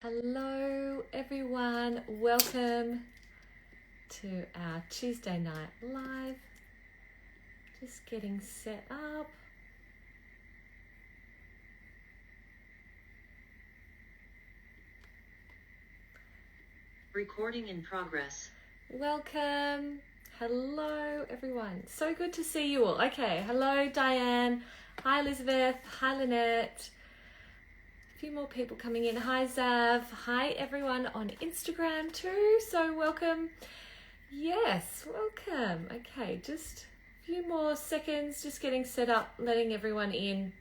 Hello everyone, welcome to our Tuesday night live. Just getting set up. Recording in progress. Welcome. Hello everyone. So good to see you all. Okay, hello Diane. Hi Elizabeth. Hi Lynette. A few more people coming in. Hi Zav. Hi everyone on Instagram too. So welcome. Yes, welcome. Okay, just a few more seconds, just getting set up, letting everyone in.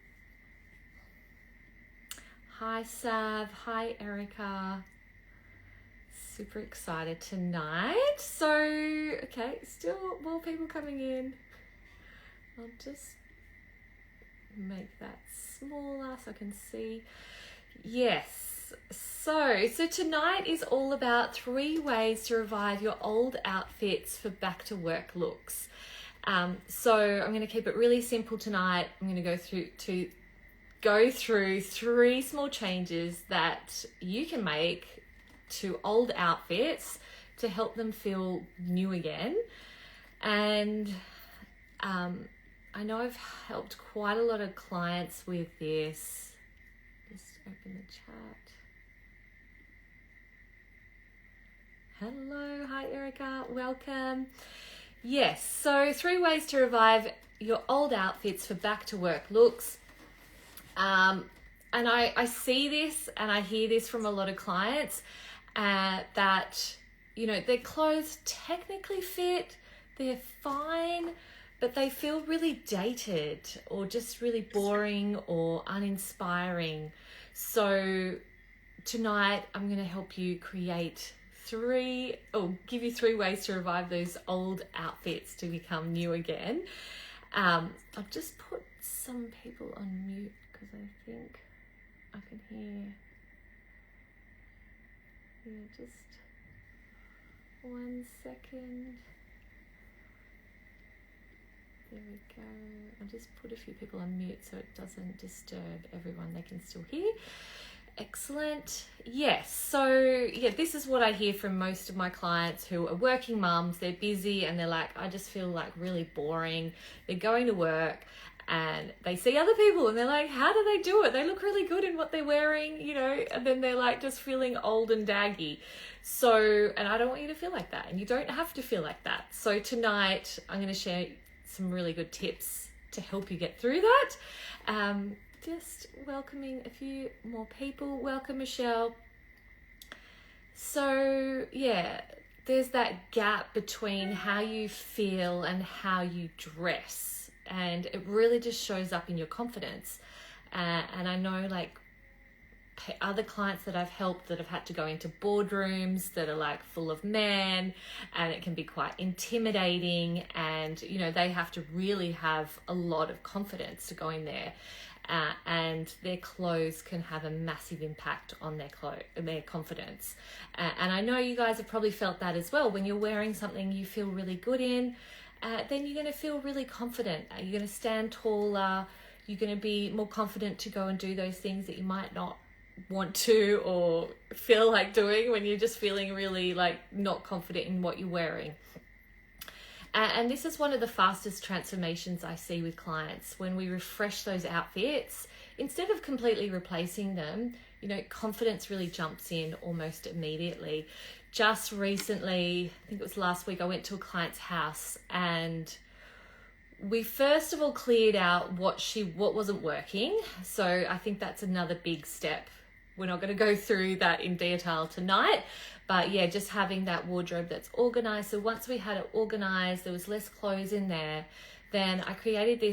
Hi Sav. Hi Erica. Super excited tonight. So, okay, still more people coming in. I'll just make that smaller so I can see. Yes, so tonight is all about 3 ways to revive your old outfits for back to work looks. So I'm going to keep it really simple tonight. I'm going to go through 3 small changes that you can make to old outfits to help them feel new again. And I know I've helped quite a lot of clients with this. Just open the chat. Hello, hi Erica, welcome. Yes, so 3 ways to revive your old outfits for back to work looks. And I see this and I hear this from a lot of clients that, you know, their clothes technically fit, they're fine, but they feel really dated or just really boring or uninspiring. So tonight I'm going to help you create give you 3 ways to revive those old outfits to become new again. I'll just put some people on mute because I think I can hear. Yeah, just 1 second. There we go. I'll just put a few people on mute so it doesn't disturb everyone. They can still hear. Excellent. Yes. So yeah, this is what I hear from most of my clients who are working mums. They're busy and they're like, I just feel like really boring. They're going to work and they see other people and they're like, how do they do it? They look really good in what they're wearing, you know, and then they're like just feeling old and daggy. So, and I don't want you to feel like that, and you don't have to feel like that. So tonight I'm going to share some really good tips to help you get through that. Just welcoming a few more people. Welcome, Michelle. So yeah, there's that gap between how you feel and how you dress, and it really just shows up in your confidence. And I know like other clients that I've helped that have had to go into boardrooms that are like full of men, and it can be quite intimidating, and you know they have to really have a lot of confidence to go in there, and their clothes can have a massive impact on their confidence. And I know you guys have probably felt that as well. When you're wearing something you feel really good in, then you're going to feel really confident. You're going to stand taller. You're going to be more confident to go and do those things that you might not want to or feel like doing when you're just feeling really like not confident in what you're wearing. And this is one of the fastest transformations I see with clients. When we refresh those outfits, instead of completely replacing them, you know, confidence really jumps in almost immediately. Just recently, I think it was last week, I went to a client's house and we first of all cleared out what wasn't working. So I think that's another big step. We're not going to go through that in detail tonight, but yeah, just having that wardrobe that's organized. So once we had it organized, there was less clothes in there. Then I created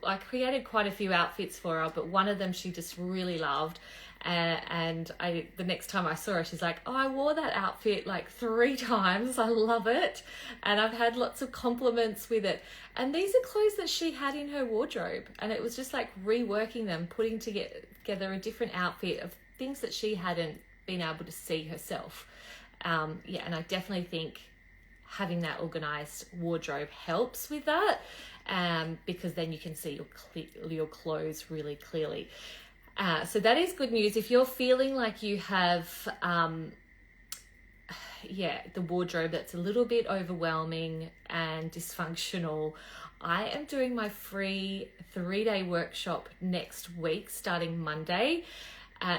I created quite a few outfits for her, but one of them she just really loved. And the next time I saw her, she's like, oh, I wore that outfit like 3 times. I love it. And I've had lots of compliments with it. And these are clothes that she had in her wardrobe. And it was just like reworking them, putting together a different outfit of things that she hadn't been able to see herself. And I definitely think having that organized wardrobe helps with that, because then you can see your clothes really clearly. So that is good news. If you're feeling like you have, the wardrobe that's a little bit overwhelming and dysfunctional, I am doing my free 3-day workshop next week, starting Monday.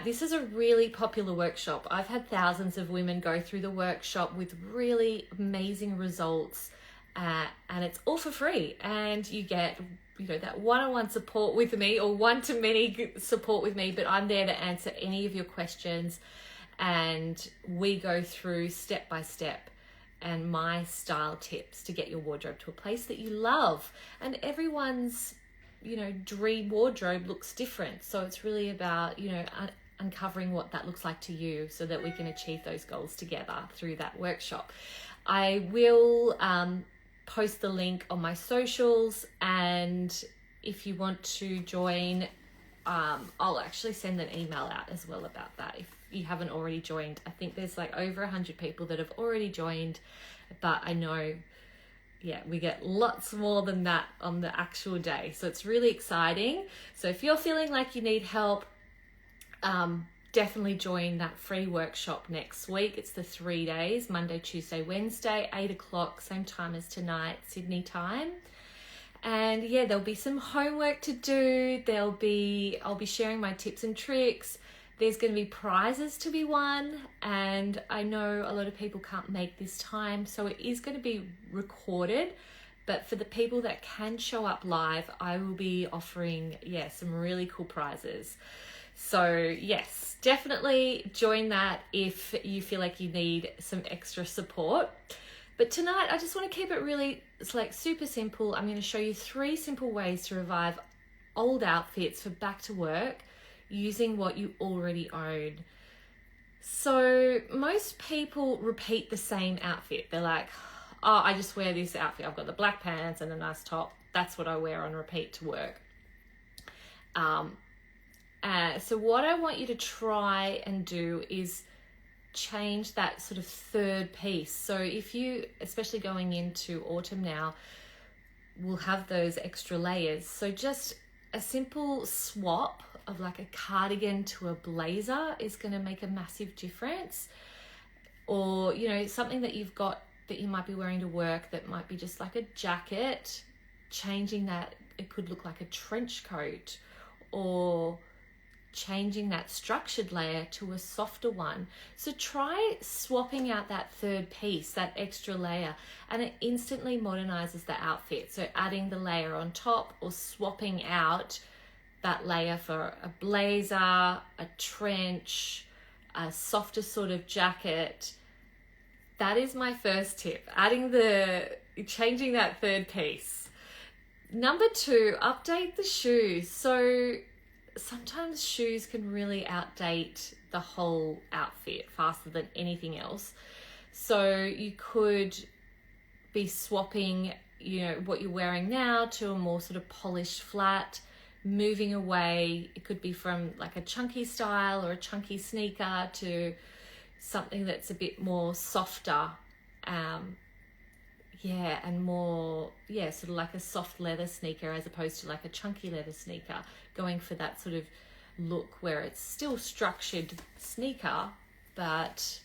This is a really popular workshop. I've had thousands of women go through the workshop with really amazing results, and it's all for free. And you get, that one-on-one support with me, or one-to-many support with me, but I'm there to answer any of your questions. And we go through step by step and my style tips to get your wardrobe to a place that you love. And everyone's, dream wardrobe looks different. So it's really about, uncovering what that looks like to you so that we can achieve those goals together through that workshop. I will post the link on my socials, and if you want to join, I'll actually send an email out as well about that if you haven't already joined. I think there's like over 100 people that have already joined, but I know, we get lots more than that on the actual day. So it's really exciting. So if you're feeling like you need help, definitely join that free workshop next week. It's the 3 days, Monday, Tuesday, Wednesday, 8:00, same time as tonight, Sydney time. And there'll be some homework to do. I'll be sharing my tips and tricks. There's going to be prizes to be won, and I know a lot of people can't make this time, so it is going to be recorded. But for the people that can show up live, I will be offering, some really cool prizes. So yes, definitely join that if you feel like you need some extra support. But tonight, I just want to keep it really, it's like super simple. I'm going to show you 3 simple ways to revive old outfits for back to work using what you already own. So most people repeat the same outfit. They're like, oh, I just wear this outfit. I've got the black pants and a nice top. That's what I wear on repeat to work. So what I want you to try and do is change that sort of third piece. So if you, especially going into autumn now, will have those extra layers. So just a simple swap of like a cardigan to a blazer is going to make a massive difference. Or, something that you've got that you might be wearing to work that might be just like a jacket, changing that, it could look like a trench coat, or changing that structured layer to a softer one. So try swapping out that third piece, that extra layer, and it instantly modernizes the outfit. So adding the layer on top or swapping out that layer for a blazer, a trench, a softer sort of jacket. That is my first tip, changing that third piece. Number 2, update the shoes. So sometimes shoes can really outdate the whole outfit faster than anything else. So you could be swapping, what you're wearing now to a more sort of polished flat, moving away. It could be from like a chunky style or a chunky sneaker to something that's a bit more softer, and more, sort of like a soft leather sneaker as opposed to like a chunky leather sneaker, going for that sort of look where it's still structured sneaker, but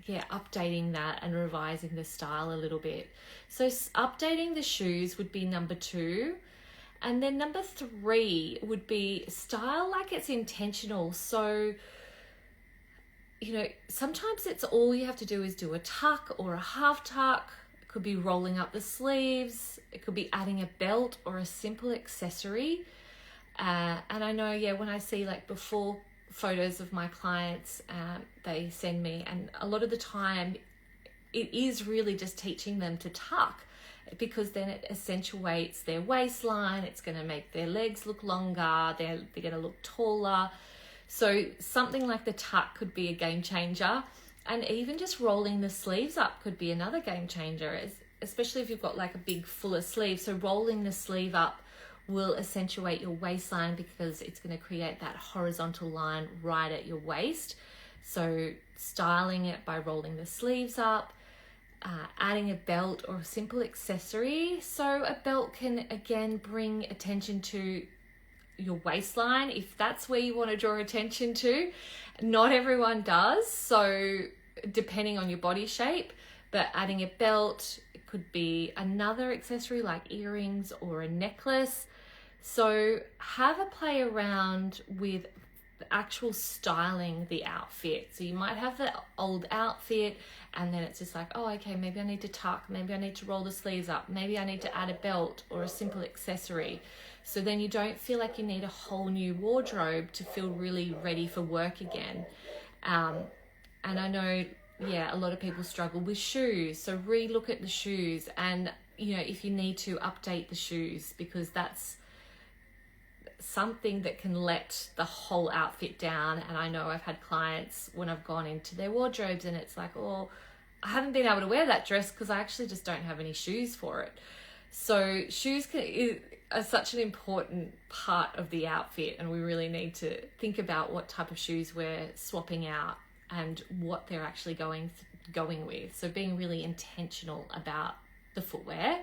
updating that and revising the style a little bit. So updating the shoes would be number 2. And then number 3 would be style like it's intentional. So, sometimes it's all you have to do is do a tuck or a half tuck. It could be rolling up the sleeves. It could be adding a belt or a simple accessory. And I know, when I see like before photos of my clients, they send me, and a lot of the time it is really just teaching them to tuck, because then it accentuates their waistline. It's going to make their legs look longer. They're going to look taller. So something like the tuck could be a game changer. And even just rolling the sleeves up could be another game changer, especially if you've got like a big fuller sleeve. So rolling the sleeve up will accentuate your waistline because it's going to create that horizontal line right at your waist. So styling it by rolling the sleeves up, adding a belt or a simple accessory. So a belt can again bring attention to your waistline, if that's where you want to draw attention to. Not everyone does, so depending on your body shape, but adding a belt, it could be another accessory like earrings or a necklace. So have a play around with actual styling the outfit. So you might have the old outfit and then it's just like, oh, okay, maybe I need to tuck, maybe I need to roll the sleeves up, maybe I need to add a belt or a simple accessory. So then you don't feel like you need a whole new wardrobe to feel really ready for work again. And I know, a lot of people struggle with shoes. So re-look at the shoes, and if you need to update the shoes, because that's something that can let the whole outfit down. And I know I've had clients when I've gone into their wardrobes and it's like, oh, I haven't been able to wear that dress because I actually just don't have any shoes for it. So shoes are such an important part of the outfit, and we really need to think about what type of shoes we're swapping out and what they're actually going with. So being really intentional about the footwear.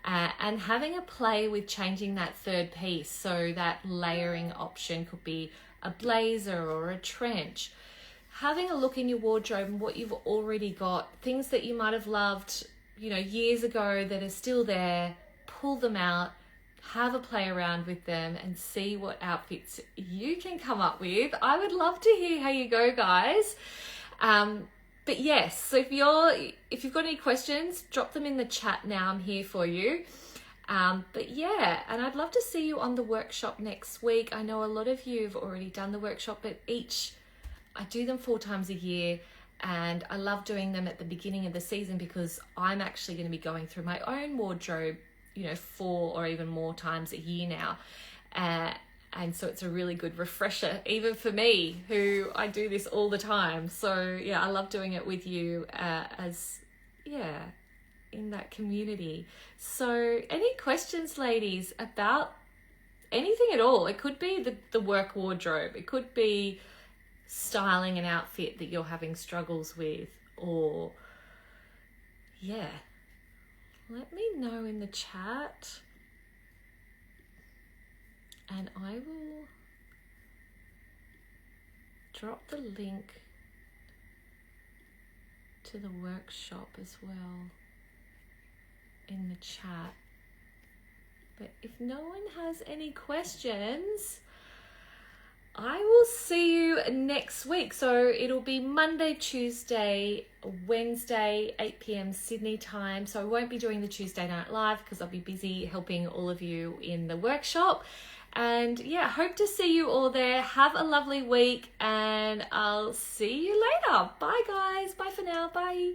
And having a play with changing that third piece. So that layering option could be a blazer or a trench. Having a look in your wardrobe and what you've already got, things that you might have loved, years ago that are still there, pull them out, have a play around with them and see what outfits you can come up with. I would love to hear how you go, guys. But yes, so if you've got any questions, drop them in the chat now. I'm here for you. But yeah, and I'd love to see you on the workshop next week. I know a lot of you have already done the workshop, but I do them 4 times a year, and I love doing them at the beginning of the season because I'm actually going to be going through my own wardrobe, 4 or even more times a year now. And so it's a really good refresher, even for me, who I do this all the time. So yeah, I love doing it with you in that community. So any questions, ladies, about anything at all? It could be the work wardrobe. It could be styling an outfit that you're having struggles with, or let me know in the chat. And I will drop the link to the workshop as well in the chat. But if no one has any questions, I will see you next week. So it'll be Monday, Tuesday, Wednesday, 8 p.m. Sydney time. So I won't be doing the Tuesday night live because I'll be busy helping all of you in the workshop. And hope to see you all there. Have a lovely week and I'll see you later. Bye guys. Bye for now. Bye.